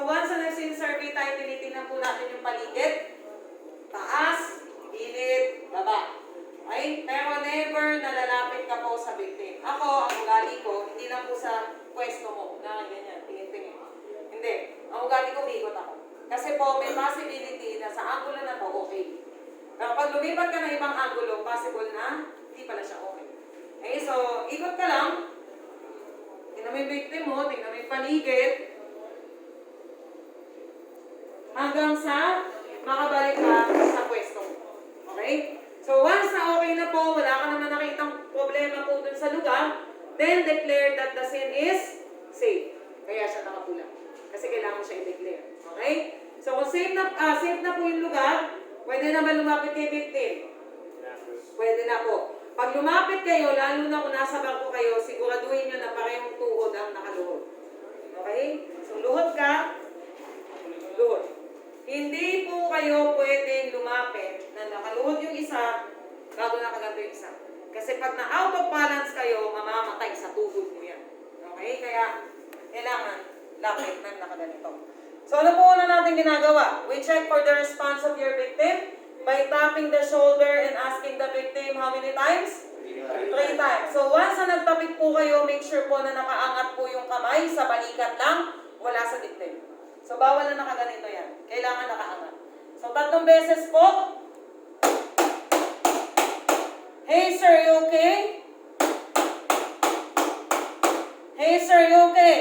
So once na nagsin-survey tayo, tinitingnan po natin yung paligid. Taas, gilid, baba. Okay? Pero never nalalapit ka po sa victim. Ako, ang ugali ko, hindi lang po sa pwesto mo. Na ganyan, tingin-tingin. Hindi. Ang ugali ko, ikot ako. Kasi po, may possibility na sa angulo na to, okay. Pero pag lumipat ka ng ibang angulo, possible na hindi pala siya okay. Okay, so ikot ka lang. Tingnan mo yung victim mo, tingnan mo yung paligid. Hanggang sa makabalik ka sa pwesto mo. Okay? So once na okay na po, wala ka naman nakitang problema po dun sa lugar, then declare that the scene is safe. Kaya siya nakapula. Kasi kailangan siya i-declare. Okay? So kung safe na po yung lugar, pwede na ba lumapit kay victim? Pwede na po. Pag lumapit kayo, lalo na kung nasa bangko kayo, siguraduhin nyo na parehong tuhod ang nakaluhod. Okay? So luhod ka, luhod. Hindi po kayo pwedeng lumapit na nakaluhod yung isa, bago nakaganto yung isa. Kasi pag na-out of balance kayo, mamamatay sa tuhod mo yan. Okay? Kaya, kailangan lapit na nakaganito. So, ano po una natin ginagawa? We check for the response of your victim by tapping the shoulder and asking the victim how many times? 3 times. So, once na nagtapik po kayo, make sure po na nakaangat po yung kamay sa balikat lang, wala sa victim. So, bawal na nakaganito yan. Kailangan nakaangat. So, 3 beses po. Hey, sir, you okay? Hey, sir, you okay?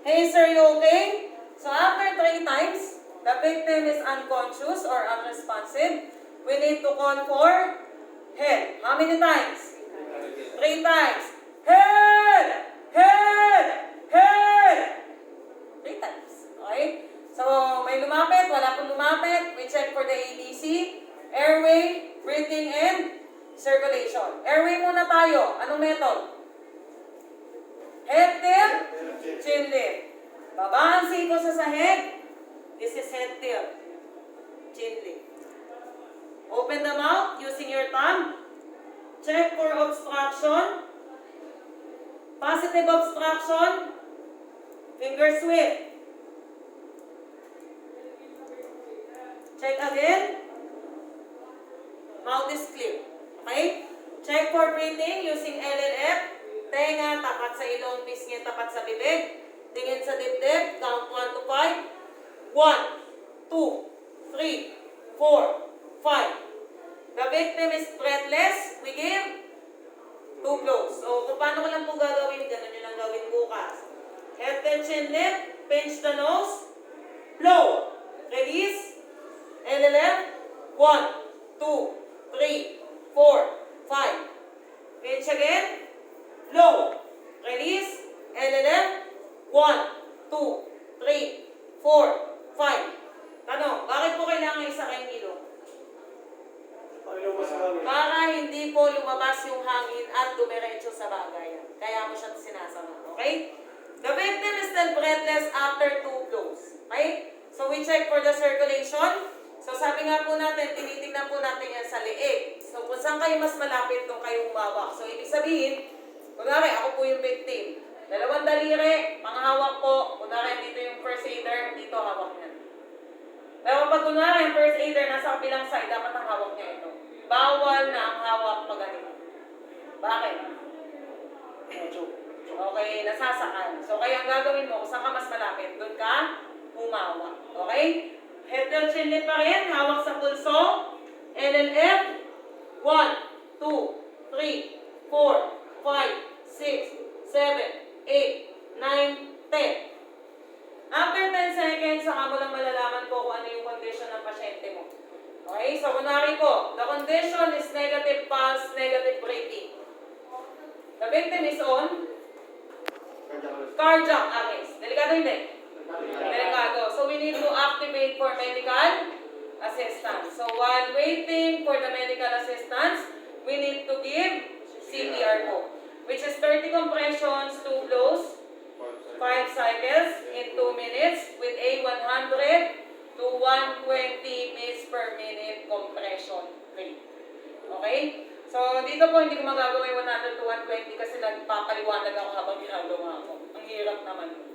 Hey, sir, you okay? So, after 3 times, the victim is unconscious or unresponsive. We need to call for help. How many times? 3 times. Help! Help! Help! 3 times. Okay? So, may lumapit, wala pong lumapit. We check for the ABC, airway, breathing, and circulation. Airway muna tayo. Anong method? Head tilt, chin lift. Baba ang siko sa sahig. This is head tilt, chin lift. Open the mouth using your thumb. Check for obstruction. Positive obstruction. Finger sweep. Check again. Mouth is clear. Okay? Check for breathing using LLF. Tenga, tapat sa ilong, pisngi, tapat sa bibig. Tingin sa dibdib. Count 1 to 5. 1, 2, 3, 4, 5. The victim is breathless. We give 2 blows. So, kung paano ko lang po gagawin, ganun nyo lang gawin bukas. Head tension lift, pinch the nose, blow. Release. LLF. 1, 2, 3, 4, 5. Pinch again. Blow. Release. LLF. 1, 2, 3, 4, 5. Tanong, bakit po kailangan isa kayong ilong? Para hindi po lumabas yung hangin at dumiretso sa bagay. Kaya mo siya sinasama. Okay? The victim is still breathless after 2 blows. Okay? So we check for the circulation. So sabi nga po natin, tinitingnan po natin yan sa leeg. So kung saan kayo mas malapit nung kayong umawak. So ibig sabihin, kunwari ako po yung victim. 2 daliri, panghawak po. Kunwari dito yung first aider, dito hawak niya. Pero pag kunwari yung first aider nasa kabilang side, dapat ang hawak niya ito. Bawal na ang hawak pag ganito. Bakit? Okay, nasasakal. So kaya ang gagawin mo, kung saan ka mas malapit, doon ka humawak. Okay? Head to chin lift pa rin, hawak sa pulso. LLF. 1, 2, 3, 4, 5, 6, 7, 8, 9, 10. After 10 seconds, saka mo lang malalaman po kung ano yung condition ng pasyente mo. Okay, so kunwari po, the condition is negative pulse, negative breathing. The victim is on cardiac arrest. Delikado hindi? Delikado. So we need to activate for medical assistance. So while waiting for the medical assistance, we need to give CPR po, which is 30 compressions, 2 blows, 5 cycles in 2 minutes with a 100 to 120 beats per minute compression rate. Okay? So, dito po hindi ko magagawa yung 100 to 120 kasi nagpapaliwanag ako habang ginagawa ko. Ang hirap naman.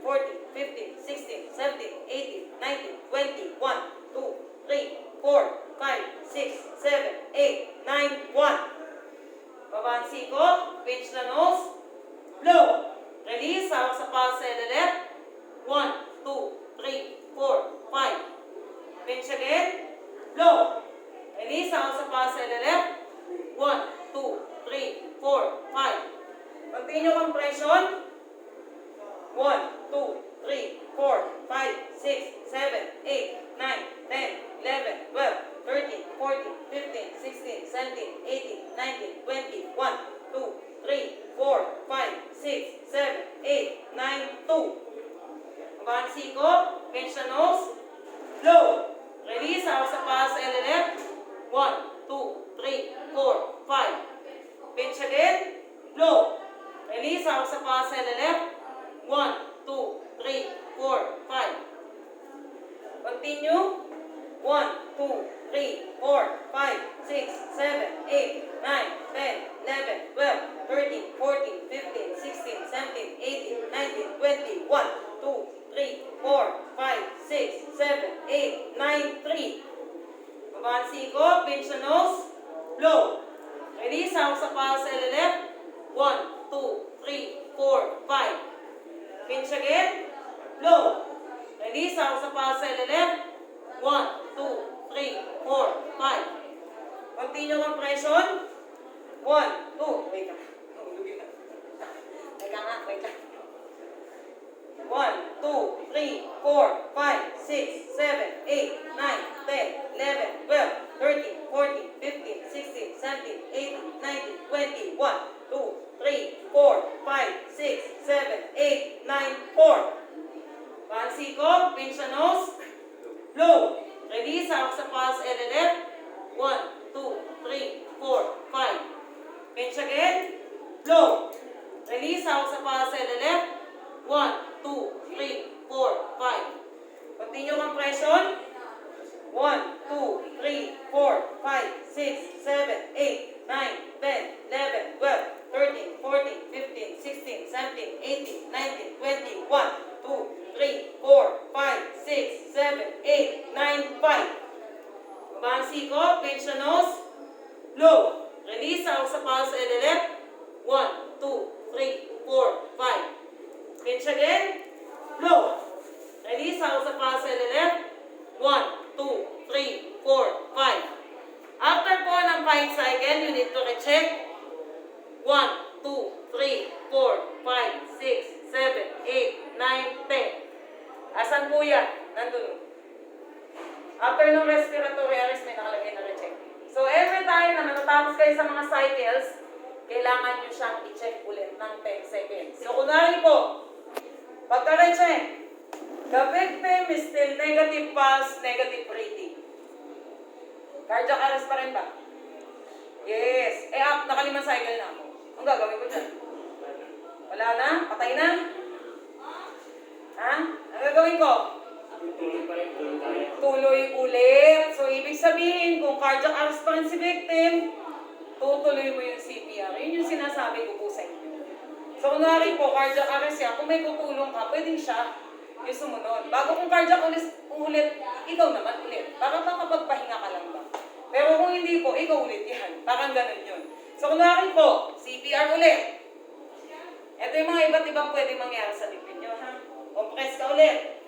40, 50, 60, 70, 80, 90, 20, 1, 2, 3, 4, 5, 6, 7, 8, 9, 1. Baba ang siko, pinch na nose, blow. Release, hawak sa palm sa left. 1, 2, 3, 4, 5. Pinch again, blow. Release, hawak sa palm sa left. 1, 2, 3, 4, 5. Continue compression. 1, 2, 3, 4, 5, 6, 7, 8, 9, 10, 11, 12, 13, 14, 15, 16, 17, 18, 19, 20, 1, 2, 3, 4, 5, 6, 7, 8, 9, 2. Abang siko, pinch the nose, blow. Release, hawak sa paa sa left. 1, 2, 3, 4, 5. Pinch again, blow. Release, hawak sa paa sa left. 1, 2, 3, 4, 5. Continue. 1, 2, 3, 4, 5, 6, 7, 8, 9, 10, 11, 12, 13, 14, 15, 16, 17, 18, 19, 20, 1, 2, 3, 4, 5, 6, 7, 8, 9, 3. Babaan siko, pinch the nose, blow. Release, hawak sa paa sa left. 1, 2, 3, 4, 5. Pinch again, blow. Release, hawak sa paa sa left. 1, 2, 3, 4, 5. Continue compression. 1, 2, wait lang. Teka nga, wait lang. 1, 2, 3, 4, 5, 6, 7, 8, 9, 10, 11, 12, 13, 14, 15, 16, 17, 18, 19, 20, 1, 2, 3, 4, 5, 6, 7, 8, 9, 4. Pansiko, pinch the nose, blow. Release, hawak sa paa sa left. 1, 2, 3, 4, 5. Pinch again, blow. Release, hawak sa paa sa left. 1, 2, 3, 4, 5. Continue compression. 1, 2, 3, 4, 5, 6, 7, 8, 9, 10, 11, 12, 13, 14, 15, 16, 17, 18, 19, 20, 1, 2, 3, 4, 5, 6, 7, 8, 9, 5. Babang siko, pinch the nose, blow. Release, hawak sa paa sa left. 1, 2, 3, 4, 5. Pinch again, blow. Release, hawak sa paa sa left. 1, 2, 3, 4, 5. After po ng 5 cycle, you need to recheck. 1, 2, 3, kailangan nyo siyang i-check ulit ng 10 seconds. So, kunwari po, pagka-check, the victim is still negative pulse, negative breathing. Cardiac arrest pa rin ba? Yes. Nakalimang cycle na ako. Ang gagawin ko dyan? Wala na? Patay na? Ha? Ang gagawin ko? Tuloy ulit. So, ibig sabihin, kung cardiac arrest pa rin si victim, tutuloy mo yung CPR. Yun yung sinasabi ko po sa inyo. So, kunwari po, cardiac arrest yan, kung may tutulong ka, pwedeng siya yung sumunod. Bago kung cardiac ulit, ikaw naman ulit. Para makapagpahinga ka lang ba? Pero kung hindi po, ikaw ulit yan. Parang ganun yun. So, kunwari po, CPR ulit. Ito yung mga iba't ibang pwede mangyari sa dibdib nyo, ha? Compress ka ulit.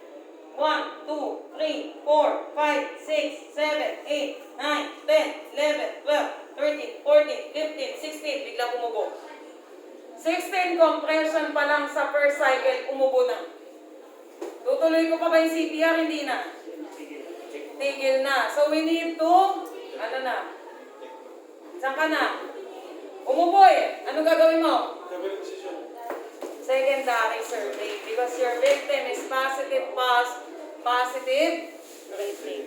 1, 2, 3, 4, 5, 6, 7, 8, 9, 10, 11, 12, 13, 14, 15, 16, bigla umubo. 16 compression pa lang sa first cycle, umubo na. Tutuloy ko pa ba yung CPR? Hindi na. Tigil na. So we need to, ano na? Saan ka na? Umubo eh. Ano gagawin mo? Secondary survey. Because your victim is positive pulse, positive breathing.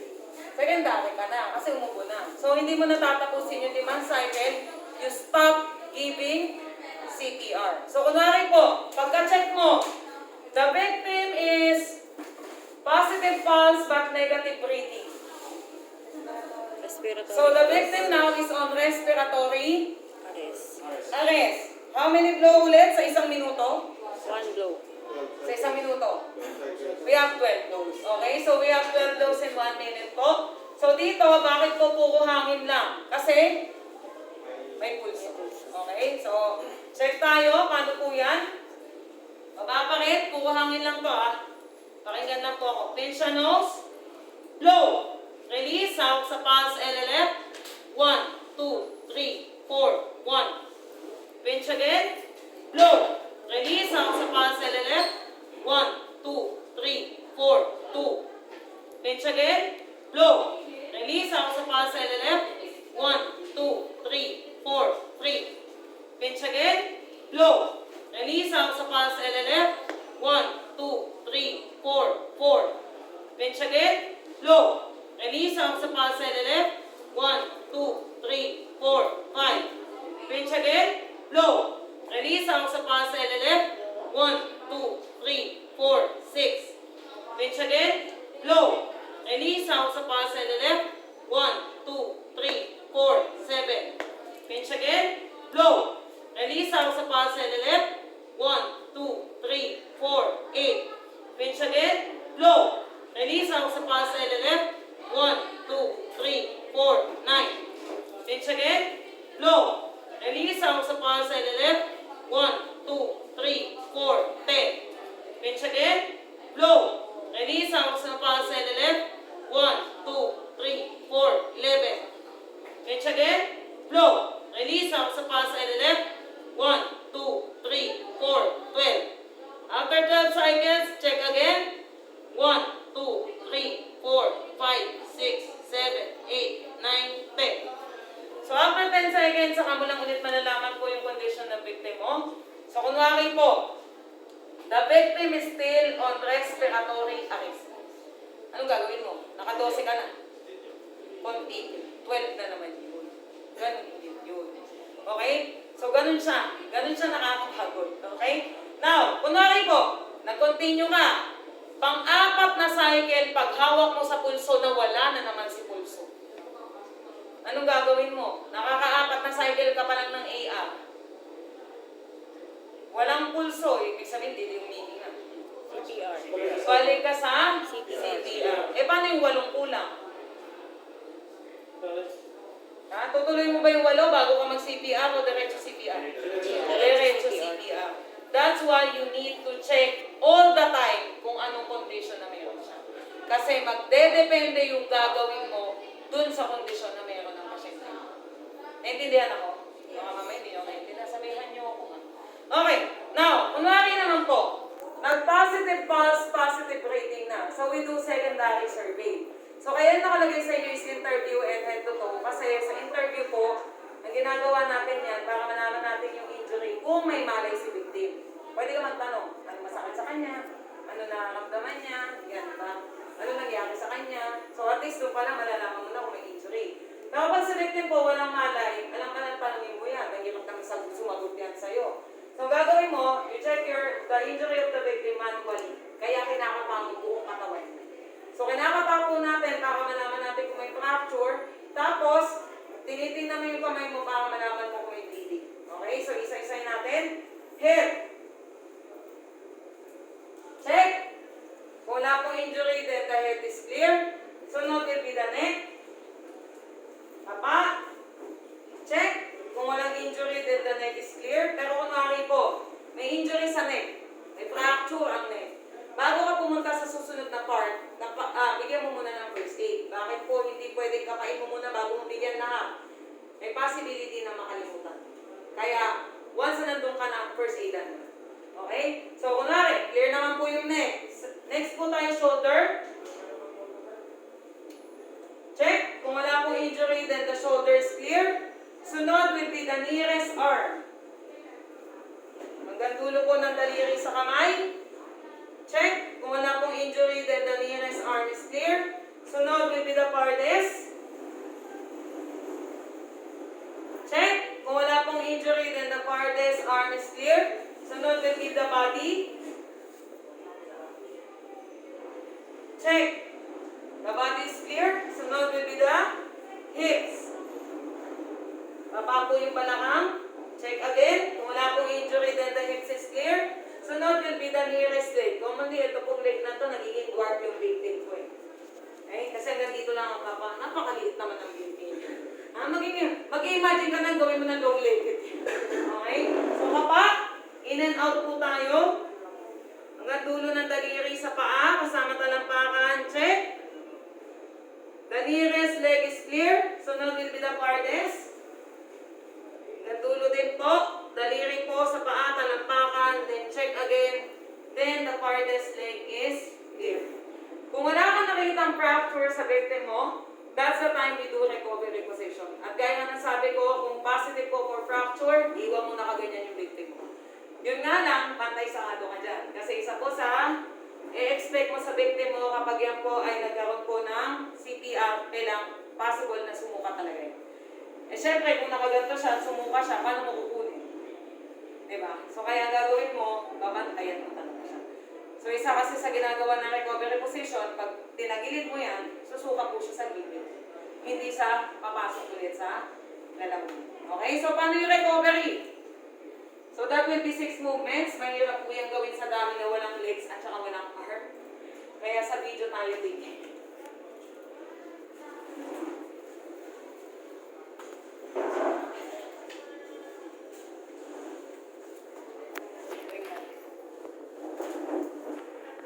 Secondary ka na kasi umubo na. So hindi mo natatapusin yung limang cycle, you stop giving CPR. So kunwari po, pagka-check mo, the victim is positive pulse but negative breathing. So the victim now is on respiratory arrest. How many blow ulit sa isang minuto? 1 blow. Sa isang minuto? We have 12 blows. Okay? So we have 12 blows in 1 minute po. So dito, bakit po puro hangin lang? Kasi may pulso. Okay? So, check tayo. Paano po yan? Baba pa rin. Puro hangin lang po Pakinggan lang po ako. Pinch your nose. Blow. Release. Hawak sa pulse LLF. 1, 2, 3, 4, 1. Pinch again. Blow. Release. Hawak sa pulse LLF. 1, 2, 3, 4, 2. Pinch again. Blow. Release. Hawak sa pulse LLF. 1, 2, 3, 4, 3. Pinch again. Blow. Release. Hawak sa pulse LLF. 1, 2, 3, 4, 4. Pinch again. Blow. Release. Hawak sa pulse LLF. 1, 2, 3, 4, 5. Pinch again. Blow. Release. Hawak sa pulse LLF. 1, 2, 3, 4, 6. Pinch again. Blow. Release. Hawak sa pulse LLF. 1, 2, 3, 4, 7. Pinch again. Blow. Release. Hawak sa pulse LLF. 1, 2, 3, 4, 8. Pinch again. Blow. Release. Hawak sa pulse LLF. 1, 2, 3, 4, 9. Pinch again. Blow. Release. Hawak sa pulse LLF. 1, 2, 3, 4, 10. Pinch again. Blow. Release. Hawak sa pulse LLF. 1, 2, 3, 4, 11. Pinch again. Blow. Release. Hawak sa pulse LLF. 1, 2, 3, 4, 12. After 12 cycles, check again. 1, 2, 3, 4, 5, 6, 7, 8, 9, 10. So after 10 seconds, saka mo lang ulit malalaman po yung condition ng victim mo. So kunwari po, the victim is still on respiratory arrest. Anong gagawin mo? Naka-12 ka na. Continue. 12 na naman yun. Ganun din yun. Okay? So ganun siya. Ganun siya nakakapagod. Okay? Now, kunwari po, nag-continue ka. Pang-apat na cycle, paghawak mo sa pulso na wala na naman si pulso. Anong gagawin mo? Nakaka-apat na cycle ka pa lang ng AR. Walang pulso, ibig sabihin, hindi humihinga. CPR. Balik ka sa CPR. CPR. Paano yung 8 kulang? Tutuloy mo ba yung 8 bago ka mag-CPR o diretso CPR? Diretso CPR. That's why you need to check all the time kung anong condition na meron siya. Kasi magdedepende yung gagawin mo dun sa kondisyon na meron ng pasyente. Naintindihan ako? Baka mamaya hindi nyo naintindihan. Sabihan nyo ako nga. Okay. Now, kunwari naman po, nag-positive pulse, positive rating na. So we do secondary survey. So kaya nakalagay sa inyo is interview and head to toe. Kasi sa interview po, ang ginagawa natin yan para malaman natin pwede ka magtanong, ano masakit sa kanya, ano nararamdaman niya, yan ba? Ano nangyari sa kanya. So at least doon pa lang malalaman mo na kung may injury. Pero pag sa victim po, walang malay, alam ka lang tanongin mo yan, nahirap kami sumagot yan sa'yo. So ang gagawin mo, you check the injury of the victim manually. Kaya kinakapa mo buong katawan. So kinakapa po natin para malaman natin kung may fracture. Tapos, tinitingnan mo yung kamay mo para malaman mo kung may bleeding. Okay? So isa-isay natin. Head. Check. Kung wala pong injury, then the head is clear. Sunod will be the neck. Papa. Check. Kung walang injury, then the neck is clear. Pero kunwari po, may injury sa neck. May fracture ang neck. Bago ka pumunta sa susunod na part, bigyan mo muna ng first aid. Bakit po hindi pwedeng kapain mo muna bago mo bigyan lahat? May possibility na makalimutan. Kaya, once na nandun ka na, first aidan mo. Okay? So, kunwari, clear naman po yung neck. Next po tayo, shoulder. Check. Kung wala pong injury, then the shoulder is clear. Sunod will be the nearest arm. Hanggang dulo po ng daliri sa kamay. Check. Kung wala pong injury, then the nearest arm is clear. Sunod will be the farthest. Check. Kung wala pong injury, then the farthest arm is clear. Sunod will be the body. Check. The body is clear. Sunod will be the hips. Baba po yung balakang. Check again. Kung wala pong injury, then the hips is clear. Sunod will be the nearest leg. Commonly, ito pong leg na to nagiging dwarf yung victim ko eh. Okay? Kasi hanggang dito lang ang papa. Napakaliit naman ang victim. Mag-imagine ka na gawin mo ng long leg. Okay? So papa, in and out po tayo. Hanggang dulo ng daliri sa paa. Kasama talampakan. Check. The nearest leg is clear. Sunod will be the farthest. Hanggang dulo din po. Daliri po sa paa, talampakan, then check again. Then the farthest leg is clear. Kung wala kang nakitang fracture sa victim mo, that's the time we do recovery position. At gaya nga nasabi ko, kung positive po for fracture, iwan mo na kaganyan yung victim mo. Yun nga lang, pantay sarado ka dyan. Kasi isa po sa i-expect mo sa victim mo kapag yan po ay nagkaroon po ng CPR, kailang possible na sumuka talaga yun. Eh syempre, kung nakaganto siya at sumuka siya, paano mo kukunin? Diba? So kaya gagawin mo, babantayan mo talaga siya. So isa kasi sa ginagawa ng recovery position, pag tinagilid mo yan, susuka po siya sa gilid. Hindi sa papasok ulit sa lalamunan. Okay? So paano yung recovery? So that will be 6 movements. Mahirap po yung gawin sa dami na walang legs at saka walang arm. Kaya sa video tayo tingin.